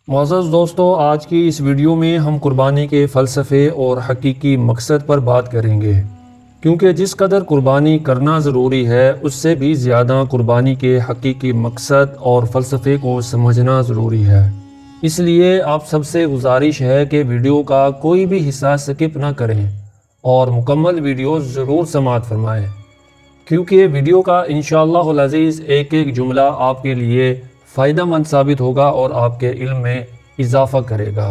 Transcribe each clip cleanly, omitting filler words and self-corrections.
معزز دوستو، آج کی اس ویڈیو میں ہم قربانی کے فلسفے اور حقیقی مقصد پر بات کریں گے، کیونکہ جس قدر قربانی کرنا ضروری ہے اس سے بھی زیادہ قربانی کے حقیقی مقصد اور فلسفے کو سمجھنا ضروری ہے۔ اس لیے آپ سب سے گزارش ہے کہ ویڈیو کا کوئی بھی حصہ سکپ نہ کریں اور مکمل ویڈیو ضرور سماعت فرمائیں، کیونکہ ویڈیو کا انشاءاللہ العزیز ایک ایک جملہ آپ کے لیے فائدہ مند ثابت ہوگا اور آپ کے علم میں اضافہ کرے گا۔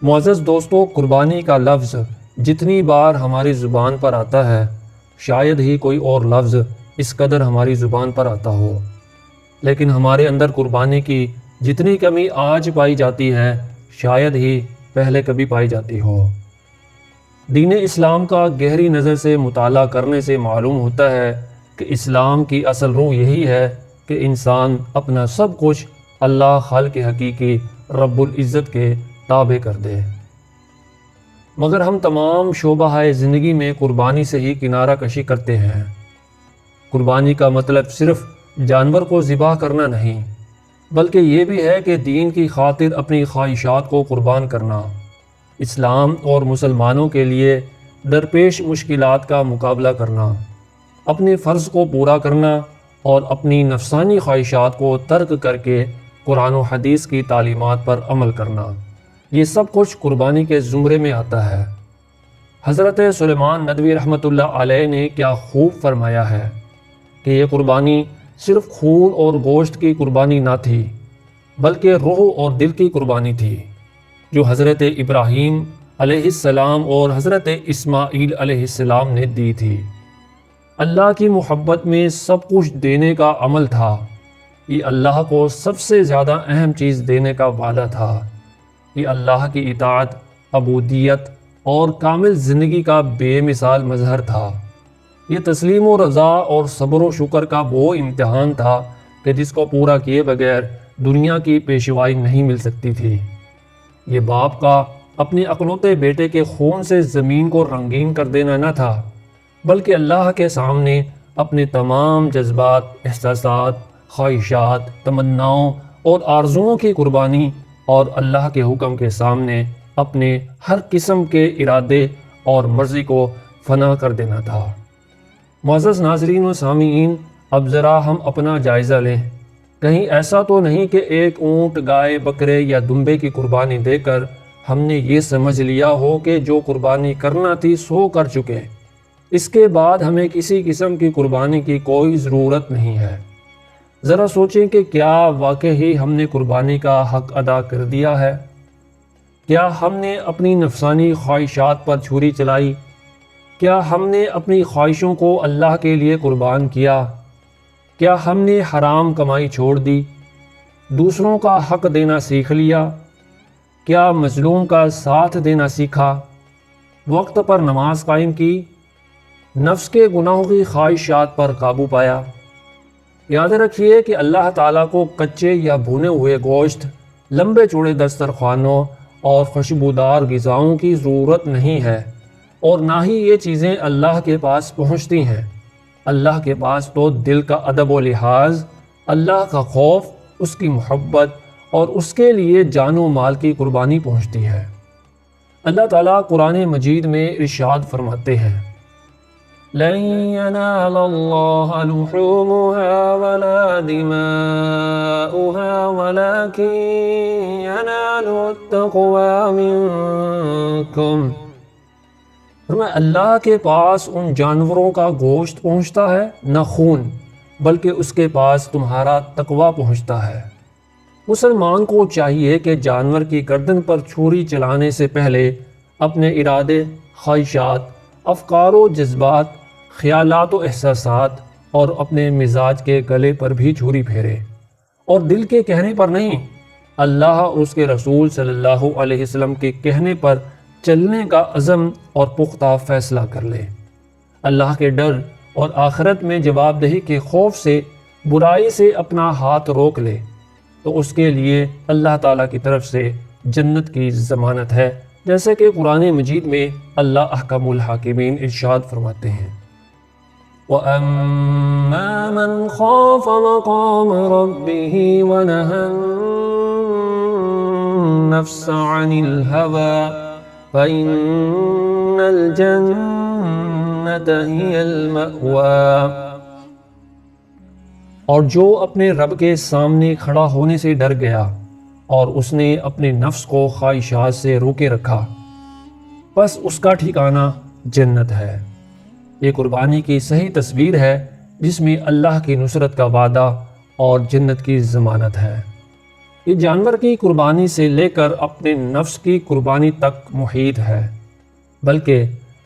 معزز دوستو، قربانی کا لفظ جتنی بار ہماری زبان پر آتا ہے شاید ہی کوئی اور لفظ اس قدر ہماری زبان پر آتا ہو، لیکن ہمارے اندر قربانی کی جتنی کمی آج پائی جاتی ہے شاید ہی پہلے کبھی پائی جاتی ہو۔ دین اسلام کا گہری نظر سے مطالعہ کرنے سے معلوم ہوتا ہے کہ اسلام کی اصل روح یہی ہے کہ انسان اپنا سب کچھ اللہ خالق حقیقی رب العزت کے تابع کر دے، مگر ہم تمام شعبہ زندگی میں قربانی سے ہی کنارہ کشی کرتے ہیں۔ قربانی کا مطلب صرف جانور کو ذبح کرنا نہیں، بلکہ یہ بھی ہے کہ دین کی خاطر اپنی خواہشات کو قربان کرنا، اسلام اور مسلمانوں کے لیے درپیش مشکلات کا مقابلہ کرنا، اپنے فرض کو پورا کرنا اور اپنی نفسانی خواہشات کو ترک کر کے قرآن و حدیث کی تعلیمات پر عمل کرنا، یہ سب کچھ قربانی کے زمرے میں آتا ہے۔ حضرت سلیمان ندوی رحمۃ اللہ علیہ نے کیا خوب فرمایا ہے کہ یہ قربانی صرف خون اور گوشت کی قربانی نہ تھی، بلکہ روح اور دل کی قربانی تھی، جو حضرت ابراہیم علیہ السلام اور حضرت اسماعیل علیہ السلام نے دی تھی۔ اللہ کی محبت میں سب کچھ دینے کا عمل تھا، یہ اللہ کو سب سے زیادہ اہم چیز دینے کا وعدہ تھا، یہ اللہ کی اطاعت، عبودیت اور کامل زندگی کا بے مثال مظہر تھا، یہ تسلیم و رضا اور صبر و شکر کا وہ امتحان تھا کہ جس کو پورا کیے بغیر دنیا کی پیشوائی نہیں مل سکتی تھی۔ یہ باپ کا اپنے اکلوتے بیٹے کے خون سے زمین کو رنگین کر دینا نہ تھا، بلکہ اللہ کے سامنے اپنے تمام جذبات، احساسات، خواہشات، تمناؤں اور آرزوؤں کی قربانی، اور اللہ کے حکم کے سامنے اپنے ہر قسم کے ارادے اور مرضی کو فنا کر دینا تھا۔ معزز ناظرین و سامعین، اب ذرا ہم اپنا جائزہ لیں، کہیں ایسا تو نہیں کہ ایک اونٹ، گائے، بکرے یا دمبے کی قربانی دے کر ہم نے یہ سمجھ لیا ہو کہ جو قربانی کرنا تھی سو کر چکے، اس کے بعد ہمیں کسی قسم کی قربانی کی کوئی ضرورت نہیں ہے۔ ذرا سوچیں کہ کیا واقعی ہم نے قربانی کا حق ادا کر دیا ہے؟ کیا ہم نے اپنی نفسانی خواہشات پر چھری چلائی؟ کیا ہم نے اپنی خواہشوں کو اللہ کے لیے قربان کیا؟ کیا ہم نے حرام کمائی چھوڑ دی؟ دوسروں کا حق دینا سیکھ لیا؟ کیا مظلوم کا ساتھ دینا سیکھا؟ وقت پر نماز قائم کی؟ نفس کے گناہوں کی خواہشات پر قابو پایا؟ یاد رکھیے کہ اللہ تعالیٰ کو کچے یا بھنے ہوئے گوشت، لمبے چوڑے دسترخوانوں اور خوشبودار غذاؤں کی ضرورت نہیں ہے، اور نہ ہی یہ چیزیں اللہ کے پاس پہنچتی ہیں۔ اللہ کے پاس تو دل کا ادب و لحاظ، اللہ کا خوف، اس کی محبت اور اس کے لیے جان و مال کی قربانی پہنچتی ہے۔ اللہ تعالیٰ قرآن مجید میں ارشاد فرماتے ہیں، لَن يَنَالَ اللَّهَ لُحُومُهَا وَلَا دِمَاؤُهَا وَلَكِن يَنَالُهُ التَّقْوَىٰ مِنكُمْ۔ فرمایا اللہ کے پاس ان جانوروں کا گوشت پہنچتا ہے نہ خون، بلکہ اس کے پاس تمہارا تقویٰ پہنچتا ہے۔ مسلمان کو چاہیے کہ جانور کی گردن پر چھری چلانے سے پہلے اپنے ارادے، خواہشات، افکار و جذبات، خیالات و احساسات اور اپنے مزاج کے گلے پر بھی چھری پھیرے، اور دل کے کہنے پر نہیں، اللہ اور اس کے رسول صلی اللہ علیہ وسلم کے کہنے پر چلنے کا عزم اور پختہ فیصلہ کر لے۔ اللہ کے ڈر اور آخرت میں جواب دہی کے خوف سے برائی سے اپنا ہاتھ روک لے، تو اس کے لیے اللہ تعالیٰ کی طرف سے جنت کی ضمانت ہے، جیسے کہ قرآن مجید میں اللہ احکم الحاکمین ارشاد فرماتے ہیں، وَأَمَّا مَنْ خَافَ مَقَامَ رَبِّهِ وَنَهَى النفس عن الهوى فإن الجنة هي المأوى۔ اور جو اپنے رب کے سامنے کھڑا ہونے سے ڈر گیا اور اس نے اپنے نفس کو خواہشات سے روکے رکھا، بس اس کا ٹھکانہ جنت ہے۔ یہ قربانی کی صحیح تصویر ہے جس میں اللہ کی نصرت کا وعدہ اور جنت کی ضمانت ہے۔ یہ جانور کی قربانی سے لے کر اپنے نفس کی قربانی تک محیط ہے، بلکہ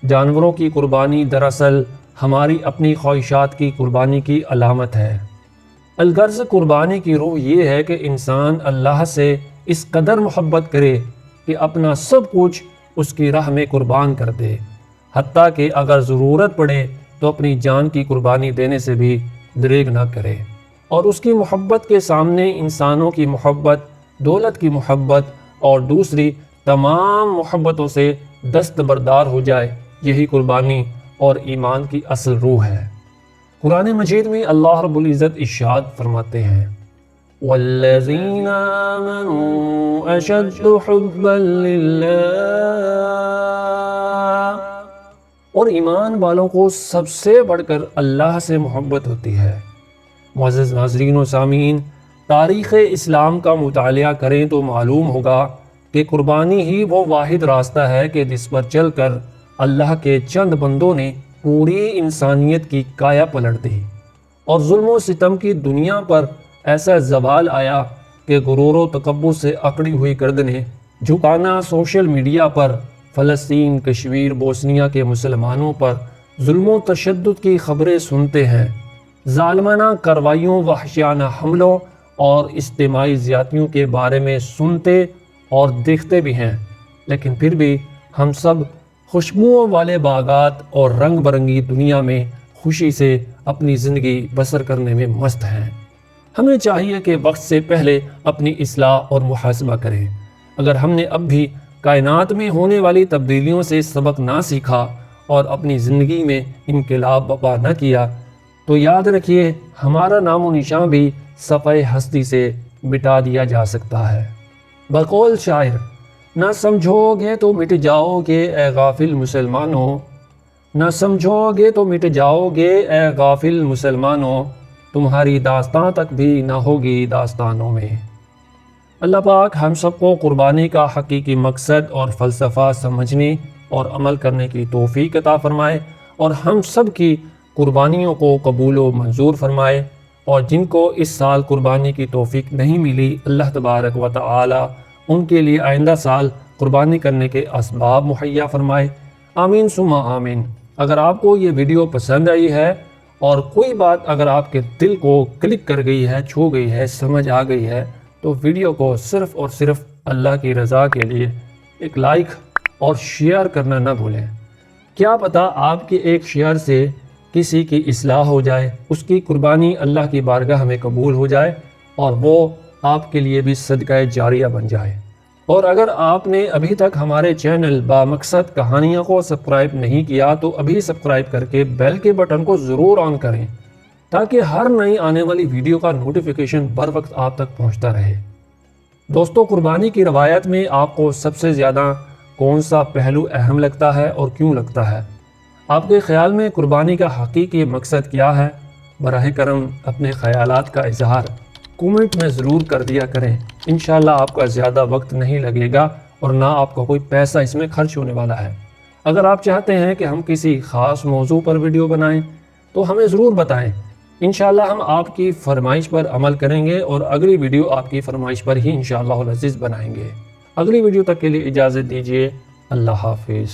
جانوروں کی قربانی دراصل ہماری اپنی خواہشات کی قربانی کی علامت ہے۔ الغرض قربانی کی روح یہ ہے کہ انسان اللہ سے اس قدر محبت کرے کہ اپنا سب کچھ اس کی راہ میں قربان کر دے، حتیٰ کہ اگر ضرورت پڑے تو اپنی جان کی قربانی دینے سے بھی دریغ نہ کرے، اور اس کی محبت کے سامنے انسانوں کی محبت، دولت کی محبت اور دوسری تمام محبتوں سے دستبردار ہو جائے۔ یہی قربانی اور ایمان کی اصل روح ہے۔ قرآن مجید میں اللہ رب العزت ارشاد فرماتے ہیں وَالَّذِينَ آمَنُوا أَشَدُّ حُبًّا لِلَّهِ، اور ایمان والوں کو سب سے بڑھ کر اللہ سے محبت ہوتی ہے۔ معزز ناظرین و سامعین، تاریخ اسلام کا مطالعہ کریں تو معلوم ہوگا کہ قربانی ہی وہ واحد راستہ ہے کہ جس پر چل کر اللہ کے چند بندوں نے پوری انسانیت کی کایا پلٹ دی، اور ظلم و ستم کی دنیا پر ایسا زوال آیا کہ غرور و تکبر سے اکڑی ہوئی گردنیں جھکانا سوشل میڈیا پر فلسطین، کشمیر، بوسنیا کے مسلمانوں پر ظلم و تشدد کی خبریں سنتے ہیں، ظالمانہ کارروائیوں، وحشیانہ حملوں اور اجتماعی زیادتیوں کے بارے میں سنتے اور دیکھتے بھی ہیں، لیکن پھر بھی ہم سب خوشبوؤں والے باغات اور رنگ برنگی دنیا میں خوشی سے اپنی زندگی بسر کرنے میں مست ہیں۔ ہمیں چاہیے کہ وقت سے پہلے اپنی اصلاح اور محاسبہ کریں۔ اگر ہم نے اب بھی کائنات میں ہونے والی تبدیلیوں سے سبق نہ سیکھا اور اپنی زندگی میں انقلاب برپا نہ کیا تو یاد رکھیے ہمارا نام و نشان بھی صفحہ ہستی سے مٹا دیا جا سکتا ہے۔ بقول شاعر، نہ سمجھو گے تو مٹ جاؤ گے اے غافل مسلمانوں، نہ سمجھو گے تو مٹ جاؤ گے اے غافل مسلمانوں، تمہاری داستان تک بھی نہ ہوگی داستانوں میں۔ اللہ پاک ہم سب کو قربانی کا حقیقی مقصد اور فلسفہ سمجھنے اور عمل کرنے کی توفیق عطا فرمائے، اور ہم سب کی قربانیوں کو قبول و منظور فرمائے، اور جن کو اس سال قربانی کی توفیق نہیں ملی اللہ تبارک و تعالی ان کے لیے آئندہ سال قربانی کرنے کے اسباب مہیا فرمائے۔ آمین ثم آمین۔ اگر آپ کو یہ ویڈیو پسند آئی ہے اور کوئی بات اگر آپ کے دل کو کلک کر گئی ہے، چھو گئی ہے، سمجھ آ گئی ہے، تو ویڈیو کو صرف اور صرف اللہ کی رضا کے لیے ایک لائک اور شیئر کرنا نہ بھولیں۔ کیا پتہ آپ کے ایک شیئر سے کسی کی اصلاح ہو جائے، اس کی قربانی اللہ کی بارگاہ میں قبول ہو جائے اور وہ آپ کے لیے بھی صدقہ جاریہ بن جائے۔ اور اگر آپ نے ابھی تک ہمارے چینل بامقصد کہانیاں کو سبسکرائب نہیں کیا تو ابھی سبسکرائب کر کے بیل کے بٹن کو ضرور آن کریں تاکہ ہر نئی آنے والی ویڈیو کا نوٹیفیکیشن بر وقت آپ تک پہنچتا رہے۔ دوستو، قربانی کی روایت میں آپ کو سب سے زیادہ کون سا پہلو اہم لگتا ہے اور کیوں لگتا ہے؟ آپ کے خیال میں قربانی کا حقیقی مقصد کیا ہے؟ براہ کرم اپنے خیالات کا اظہار کومنٹ میں ضرور کر دیا کریں۔ انشاءاللہ آپ کا زیادہ وقت نہیں لگے گا اور نہ آپ کا کوئی پیسہ اس میں خرچ ہونے والا ہے۔ اگر آپ چاہتے ہیں کہ ہم کسی خاص موضوع پر ویڈیو بنائیں تو ہمیں ضرور بتائیں۔ انشاءاللہ ہم آپ کی فرمائش پر عمل کریں گے اور اگلی ویڈیو آپ کی فرمائش پر ہی انشاءاللہ العزیز بنائیں گے۔ اگلی ویڈیو تک کے لیے اجازت دیجیے۔ اللہ حافظ۔